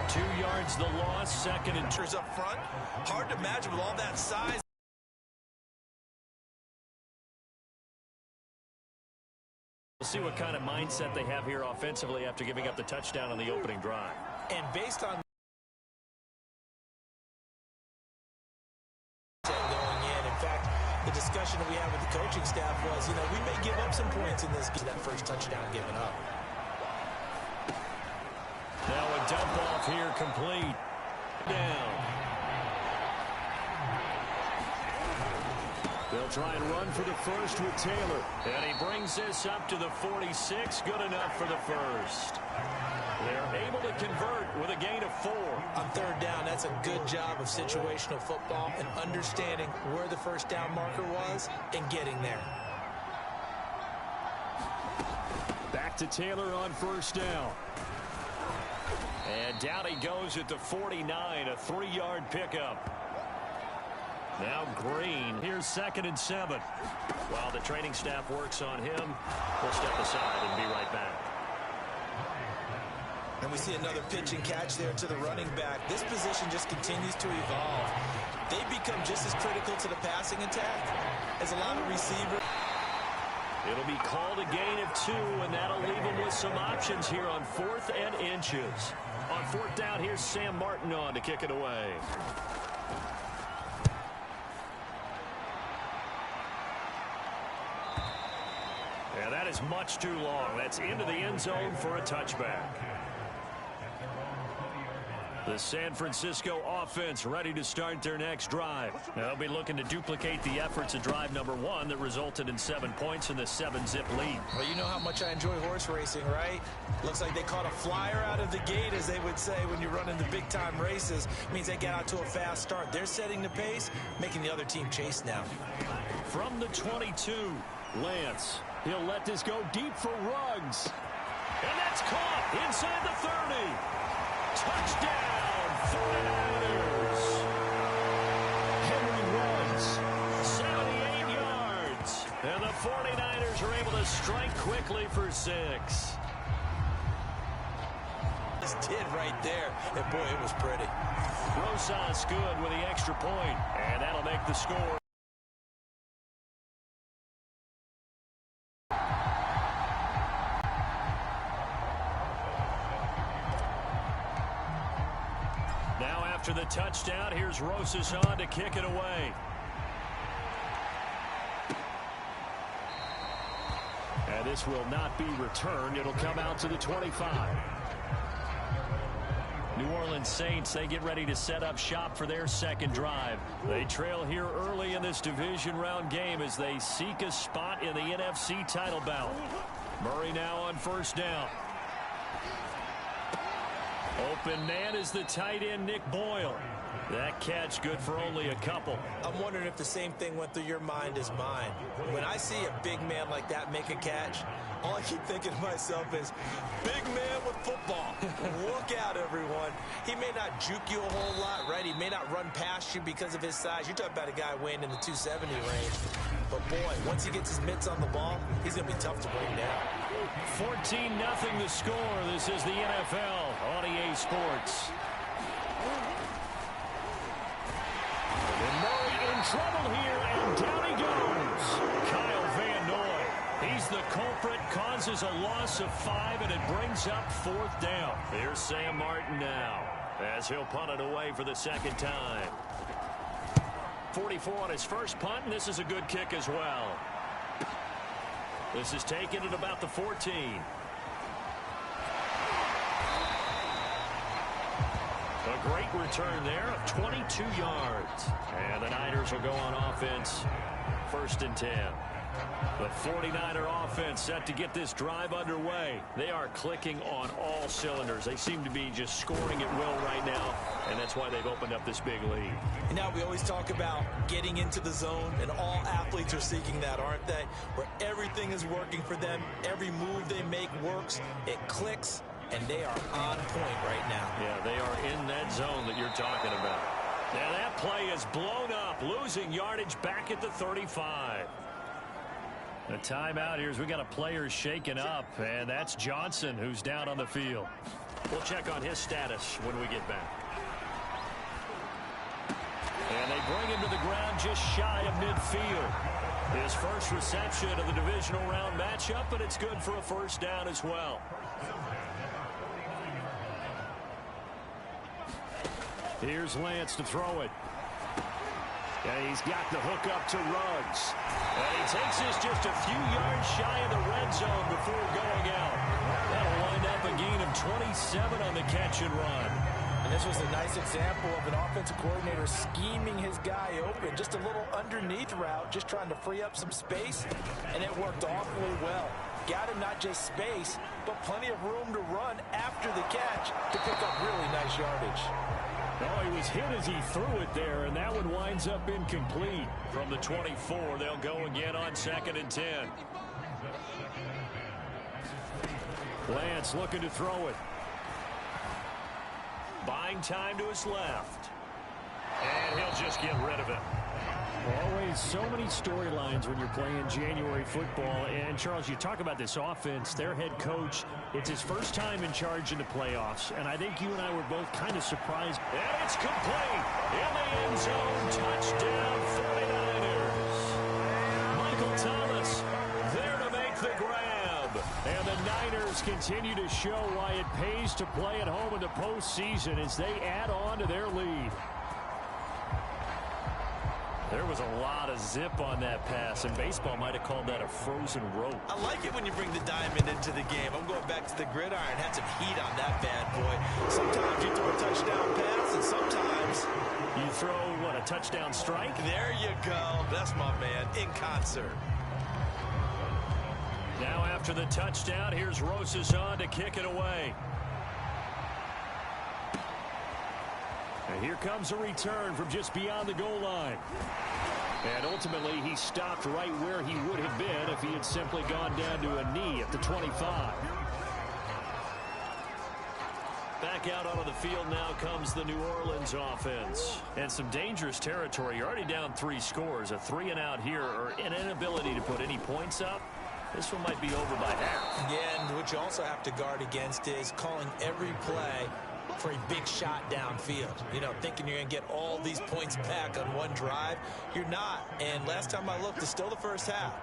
2 yards the loss, second and up front. Hard to imagine with all that size. We'll see what kind of mindset they have here offensively after giving up the touchdown on the opening drive. And based on going in fact, the discussion that we had with the coaching staff was, we may give up some points in this game. That first touchdown given up. Now a dump off here complete. Down. They'll try and run for the first with Taylor. And he brings this up to the 46. Good enough for the first. They're able to convert with a gain of 4. On third down, that's a good job of situational football and understanding where the first down marker was and getting there. Back to Taylor on first down. And down he goes at the 49, a 3-yard pickup. Now Green. Here's 2nd and 7. While the training staff works on him, we'll step aside and be right back. And we see another pitch and catch there to the running back. This position just continues to evolve. They become just as critical to the passing attack as a lot of receivers. It'll be called a gain of 2, and that'll leave them with some options here on 4th and inches. On 4th down, here's Sam Martin on to kick it away. Yeah, that is much too long. That's into the end zone for a touchback. The San Francisco offense ready to start their next drive. They'll be looking to duplicate the efforts of drive number 1 that resulted in 7 points in the 7-zip lead. Well, you know how much I enjoy horse racing, right? Looks like they caught a flyer out of the gate, as they would say when you run into big-time races. It means they get out to a fast start. They're setting the pace, making the other team chase now. From the 22, Lance. He'll let this go deep for Ruggs. And that's caught inside the 30. Touchdown, 49ers. Henry Ruggs, 78 yards. And the 49ers are able to strike quickly for 6. Just did right there. And boy, it was pretty. Rosas good with the extra point. And that'll make the score. After the touchdown, here's Rosas on to kick it away. And this will not be returned. It'll come out to the 25. New Orleans Saints, they get ready to set up shop for their second drive. They trail here early in this division round game as they seek a spot in the NFC title bout. Murray now on first down. Open man is the tight end, Nick Boyle. That catch good for only a couple. I'm wondering if the same thing went through your mind as mine. When I see a big man like that make a catch, all I keep thinking to myself is, big man with football. Look out, everyone. He may not juke you a whole lot, right? He may not run past you because of his size. You're talking about a guy weighing in the 270 range. But, boy, once he gets his mitts on the ball, he's going to be tough to bring down. 14-0 the score. This is the NFL on EA Sports. And Murray in trouble here, and down he goes. Kyle Van Noy. He's the culprit, causes a loss of 5, and it brings up 4th down. Here's Sam Martin now, as he'll punt it away for the second time. 44 on his first punt, and this is a good kick as well. This is taken at about the 14. A great return there of 22 yards. And the Niners will go on offense, 1st and 10. The 49er offense set to get this drive underway. They are clicking on all cylinders. They seem to be just scoring at will right now, and that's why they've opened up this big lead. And now we always talk about getting into the zone, and all athletes are seeking that, aren't they? Where everything is working for them, every move they make works, it clicks, and they are on point right now. Yeah, they are in that zone that you're talking about. Now that play is blown up, losing yardage back at the 35. A timeout here as we got a player shaken up, and that's Johnson who's down on the field. We'll check on his status when we get back. And they bring him to the ground just shy of midfield. His first reception of the divisional round matchup, but it's good for a first down as well. Here's Lance to throw it. And he's got the hook up to Ruggs. And he takes this just a few yards shy of the red zone before going out. That'll wind up a gain of 27 on the catch and run. And this was a nice example of an offensive coordinator scheming his guy open. Just a little underneath route, just trying to free up some space, and it worked awfully well. Got him not just space, but plenty of room to run after the catch to pick up really nice yardage. Oh, he was hit as he threw it there, and that one winds up incomplete. From the 24, they'll go again on 2nd and 10. Lance looking to throw it. Buying time to his left. And he'll just get rid of it. Always so many storylines when you're playing January football. And, Charles, you talk about this offense, their head coach, it's his first time in charge in the playoffs. And I think you and I were both kind of surprised. And it's complete. In the end zone. Touchdown, 49ers. Michael Thomas there to make the grab. And the Niners continue to show why it pays to play at home in the postseason as they add on to their lead. There was a lot of zip on that pass, and baseball might have called that a frozen rope. I like it when you bring the diamond into the game. I'm going back to the gridiron. Had some heat on that bad boy. Sometimes you throw a touchdown pass, and sometimes you throw, what, a touchdown strike? There you go. That's my man, in concert. Now after the touchdown, here's Rosas on to kick it away. And here comes a return from just beyond the goal line. And ultimately, he stopped right where he would have been if he had simply gone down to a knee at the 25. Back out onto the field now comes the New Orleans offense. And some dangerous territory. You're already down 3 scores. A 3-and-out here, or an inability to put any points up. This one might be over by half. Yeah, and what you also have to guard against is calling every play for a big shot downfield. You know, thinking you're going to get all these points back on one drive. You're not. And last time I looked, it's still the first half.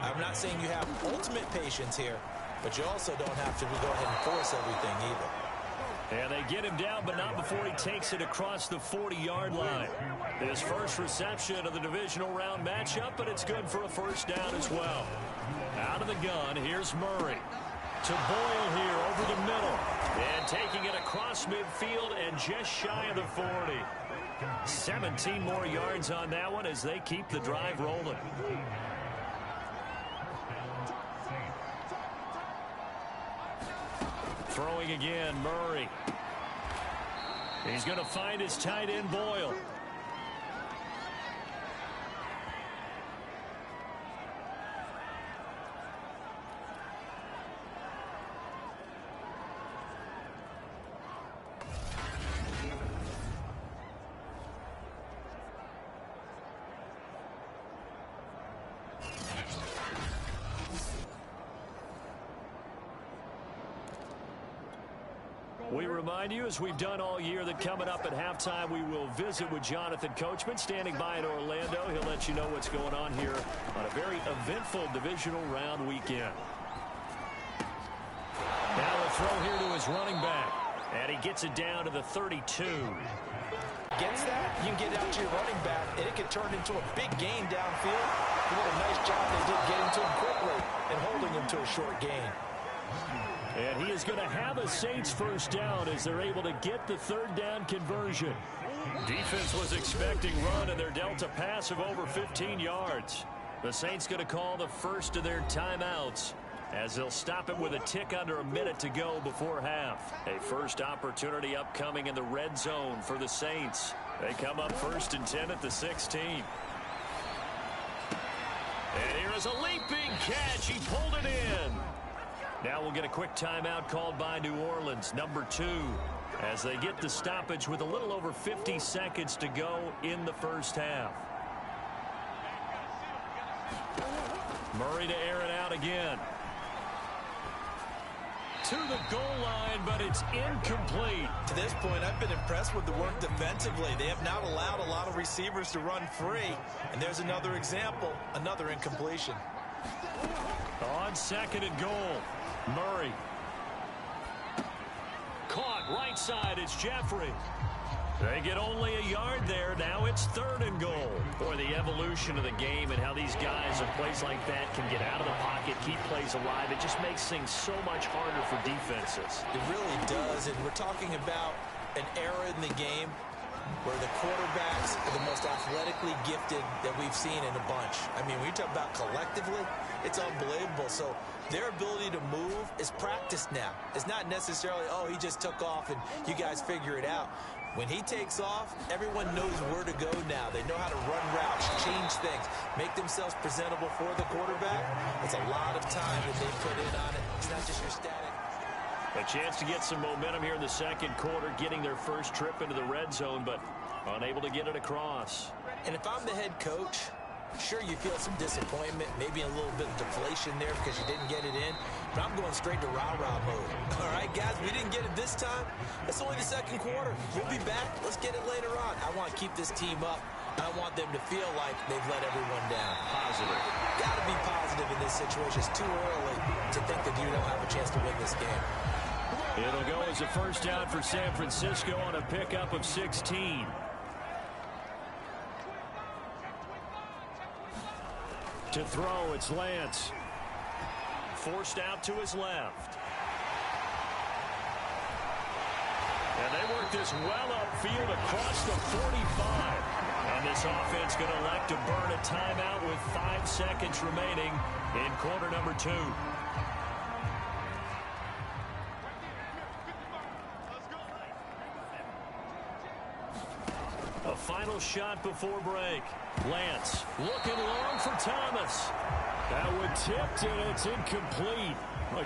I'm not saying you have ultimate patience here, but you also don't have to go ahead and force everything either. And they get him down, but not before he takes it across the 40-yard line. His first reception of the divisional round matchup, but it's good for a first down as well. Out of the gun, here's Murray. To Boyle here over the middle. And taking it across midfield and just shy of the 40. 17 more yards on that one as they keep the drive rolling. Throwing again, Murray. He's going to find his tight end, Boyle. We remind you, as we've done all year, that coming up at halftime, we will visit with Jonathan Coachman, standing by in Orlando. He'll let you know what's going on here on a very eventful divisional round weekend. Now a throw here to his running back, and he gets it down to the 32. Gets that, you can get out to your running back, and it can turn into a big gain downfield. What a nice job they did getting to him quickly and holding him to a short gain. And he is going to have a Saints first down as they're able to get the third down conversion. Defense was expecting run, and they're dealt a pass of over 15 yards. The Saints going to call the first of their timeouts as they'll stop it with a tick under a minute to go before half. A first opportunity upcoming in the red zone for the Saints. They come up 1st and 10 at the 16. And here is a leaping catch. He pulled it in. Now we'll get a quick timeout called by New Orleans, number 2, as they get the stoppage with a little over 50 seconds to go in the first half. Murray to air it out again. To the goal line, but it's incomplete. To this point, I've been impressed with the work defensively. They have not allowed a lot of receivers to run free. And there's another example, another incompletion. On second and goal, Murray. Caught right side, it's Jeffrey. They get only a yard there. Now it's third and goal. Boy, the evolution of the game and how these guys in plays like that can get out of the pocket, keep plays alive. It just makes things so much harder for defenses. It really does, and we're talking about an era in the game where the quarterbacks are the most athletically gifted that we've seen in a bunch. I mean, when you talk about collectively, it's unbelievable. So their ability to move is practiced now. It's not necessarily, oh, he just took off and you guys figure it out. When he takes off, everyone knows where to go now. They know how to run routes, change things, make themselves presentable for the quarterback. It's a lot of time that they put in on it. It's not just your static. A chance to get some momentum here in the second quarter, getting their first trip into the red zone, but unable to get it across. And if I'm the head coach, sure, you feel some disappointment, maybe a little bit of deflation there because you didn't get it in, but I'm going straight to rah-rah mode. All right, guys, we didn't get it this time. It's only the second quarter. We'll be back. Let's get it later on. I want to keep this team up. I want them to feel like they've let everyone down. Positive. Got to be positive in this situation. It's too early to think that you don't have a chance to win this game. It'll go as a first down for San Francisco on a pickup of 16. To throw, it's Lance. Forced out to his left. And they work this well upfield across the 45. And this offense going to elect to burn a timeout with 5 seconds remaining in quarter number 2. A final shot before break. Lance looking long for Thomas. That one tipped, and it's incomplete.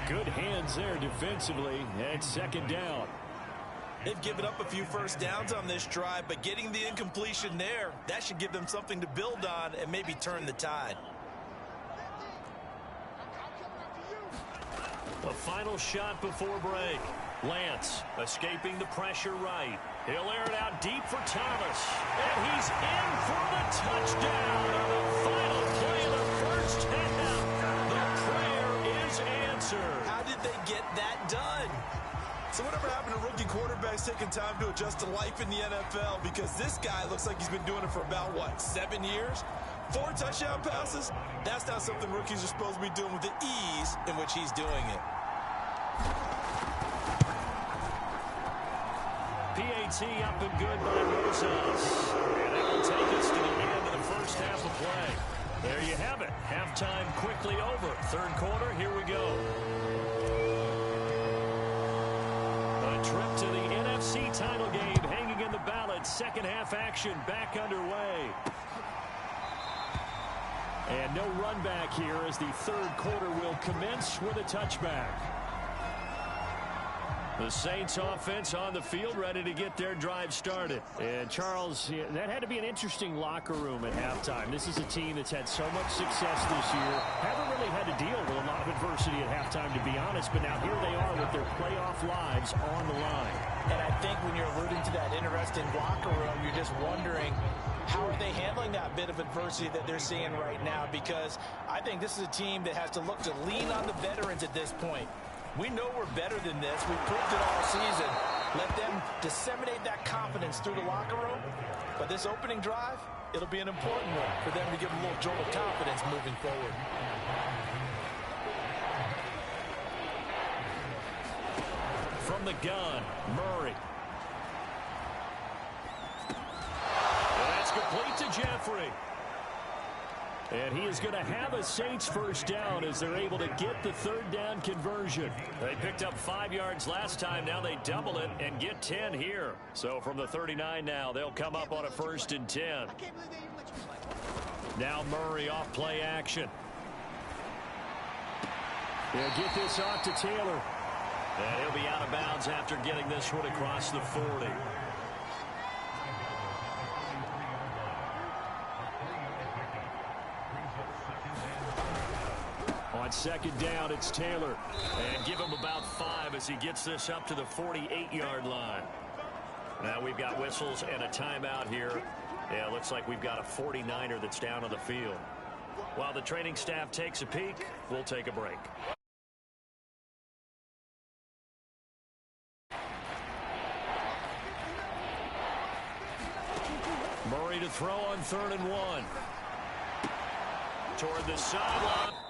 Good hands there defensively, and second down. They've given up a few first downs on this drive, but getting the incompletion there, that should give them something to build on and maybe turn the tide. A final shot before break. Lance escaping the pressure right. He'll air it out deep for Thomas. And he's in for the touchdown on the final play of the first half. The prayer is answered. How did they get that done? So whatever happened to rookie quarterbacks taking time to adjust to life in the NFL? Because this guy looks like he's been doing it for about, 7 years? 4 touchdown passes? That's not something rookies are supposed to be doing with the ease in which he's doing it. PAT up and good by Rosas. And it will take us to the end of the first half of play. There you have it. Halftime quickly over. Third quarter, here we go. A trip to the NFC title game hanging in the balance. Second half action back underway. And no run back here as the third quarter will commence with a touchback. The Saints offense on the field, ready to get their drive started. And Charles, that had to be an interesting locker room at halftime. This is a team that's had so much success this year. Haven't really had to deal with a lot of adversity at halftime, to be honest. But now here they are with their playoff lives on the line. And I think when you're alluding to that interesting locker room, you're just wondering, how are they handling that bit of adversity that they're seeing right now? Because I think this is a team that has to look to lean on the veterans at this point. We know we're better than this. We proved it all season. Let them disseminate that confidence through the locker room. But this opening drive, it'll be an important one for them to give them a little jolt of confidence moving forward. From the gun, Murray. And that's complete to Jeffrey. And he is going to have a Saints first down as they're able to get the third down conversion. They picked up 5 yards last time. Now they double it and get 10 here. So from the 39 now, they'll come up on a 1st and 10. Now Murray off play action. They'll get this off to Taylor. And he'll be out of bounds after getting this one across the 40. second down. It's Taylor. And give him about 5 as he gets this up to the 48-yard line. Now we've got whistles and a timeout here. Yeah, looks like we've got a 49er that's down on the field. While the training staff takes a peek, we'll take a break. Murray to throw on 3rd and 1. Toward the sideline.